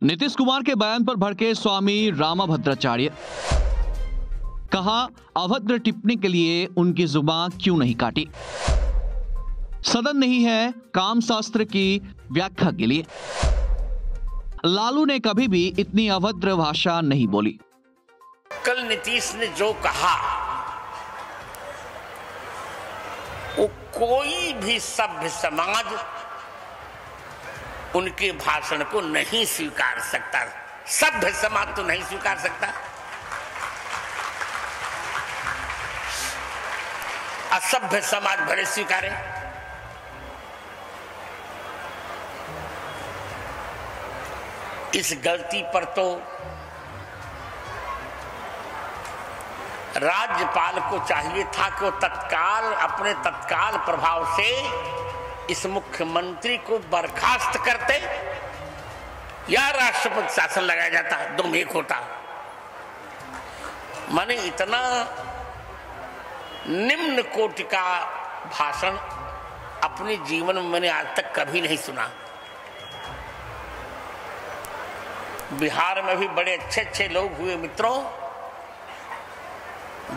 नीतीश कुमार के बयान पर भड़के स्वामी रामभद्राचार्य। कहा, अभद्र टिप्पणी के लिए उनकी जुबान क्यों नहीं काटी। सदन नहीं है काम शास्त्र की व्याख्या के लिए। लालू ने कभी भी इतनी अभद्र भाषा नहीं बोली। कल नीतीश ने जो कहा वो कोई भी सभ्य समाज उनके भाषण को नहीं स्वीकार सकता। सभ्य समाज तो नहीं स्वीकार सकता। असभ्य समाज भले स्वीकारे। इस गलती पर तो राज्यपाल को चाहिए था कि वो अपने तत्काल प्रभाव से इस मुख्यमंत्री को बर्खास्त करते या राष्ट्रपति शासन लगाया जाता, दो में एक होता। माने इतना निम्न कोटि का भाषण अपने जीवन में मैंने आज तक कभी नहीं सुना। बिहार में भी बड़े अच्छे अच्छे लोग हुए मित्रों।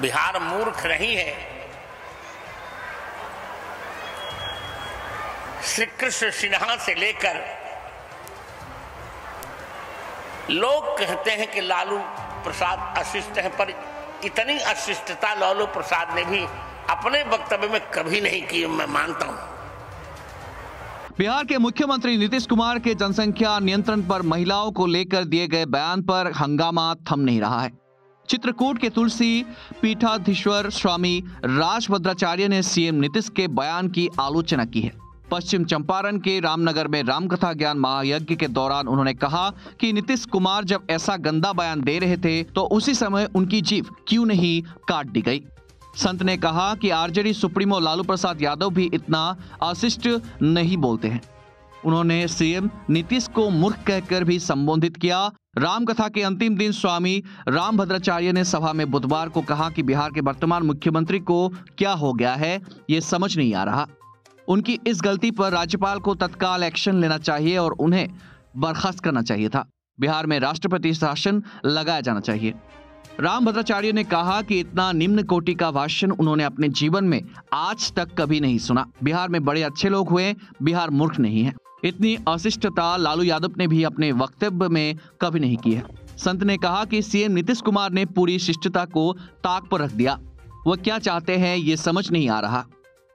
बिहार मूर्ख नहीं है। श्री कृष्ण सिन्हा से लेकर लोग कहते हैं कि लालू प्रसाद अशिष्ट है, पर इतनी अशिष्टता लालू प्रसाद ने भी अपने वक्तव्य में कभी नहीं की, मैं मानता हूं। बिहार के मुख्यमंत्री नीतीश कुमार के जनसंख्या नियंत्रण पर महिलाओं को लेकर दिए गए बयान पर हंगामा थम नहीं रहा है। चित्रकूट के तुलसी पीठाधीश्वर स्वामी रामभद्राचार्य ने सीएम नीतीश के बयान की आलोचना की है। पश्चिम चंपारण के रामनगर में रामकथा ज्ञान महायज्ञ के दौरान उन्होंने कहा कि नीतीश कुमार जब ऐसा गंदा बयान दे रहे थे तो उसी समय उनकी जीभ क्यों नहीं काट दी गई। संत ने कहा कि आरजेडी सुप्रीमो लालू प्रसाद यादव भी इतना अशिष्ट नहीं बोलते हैं। उन्होंने सीएम नीतीश को मूर्ख कहकर भी संबोधित किया। रामकथा के अंतिम दिन स्वामी रामभद्राचार्य ने सभा में बुधवार को कहा कि बिहार के वर्तमान मुख्यमंत्री को क्या हो गया है ये समझ नहीं आ रहा। उनकी इस गलती पर राज्यपाल को तत्काल एक्शन लेना चाहिए और उन्हें बर्खास्त करना चाहिए था। बिहार में राष्ट्रपति शासन लगाया जाना चाहिए। रामभद्राचार्य ने कहा कि इतना निम्न कोटि का भाषण उन्होंने अपने जीवन में आज तक कभी नहीं सुना। बिहार में बड़े अच्छे लोग हुए, बिहार मूर्ख नहीं है। इतनी अशिष्टता लालू यादव ने भी अपने वक्तव्य में कभी नहीं की है। संत ने कहा कि सीएम नीतीश कुमार ने पूरी शिष्टता को ताक पर रख दिया। वह क्या चाहते हैं ये समझ नहीं आ रहा।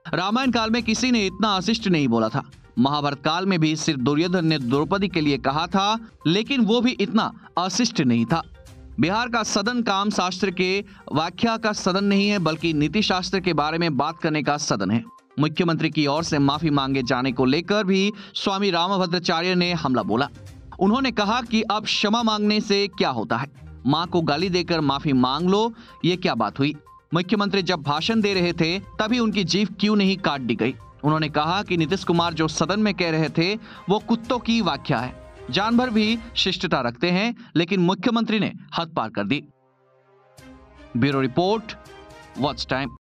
रामायण काल में किसी ने इतना अशिष्ट नहीं बोला था। महाभारत काल में भी सिर्फ दुर्योधन ने द्रौपदी के लिए कहा था, लेकिन वो भी इतना अशिष्ट नहीं था। बिहार का सदन काम शास्त्र के व्याख्या का सदन नहीं है, बल्कि नीति शास्त्र के बारे में बात करने का सदन है। मुख्यमंत्री की ओर से माफी मांगे जाने को लेकर भी स्वामी रामभद्राचार्य ने हमला बोला। उन्होंने कहा कि अब क्षमा मांगने से क्या होता है, मां को गाली देकर माफी मांग लो, ये क्या बात हुई। मुख्यमंत्री जब भाषण दे रहे थे तभी उनकी जीभ क्यों नहीं काट दी गई। उन्होंने कहा कि नीतीश कुमार जो सदन में कह रहे थे वो कुत्तों की व्याख्या है। जानवर भी शिष्टता रखते हैं, लेकिन मुख्यमंत्री ने हद पार कर दी। Bureau report, watch time.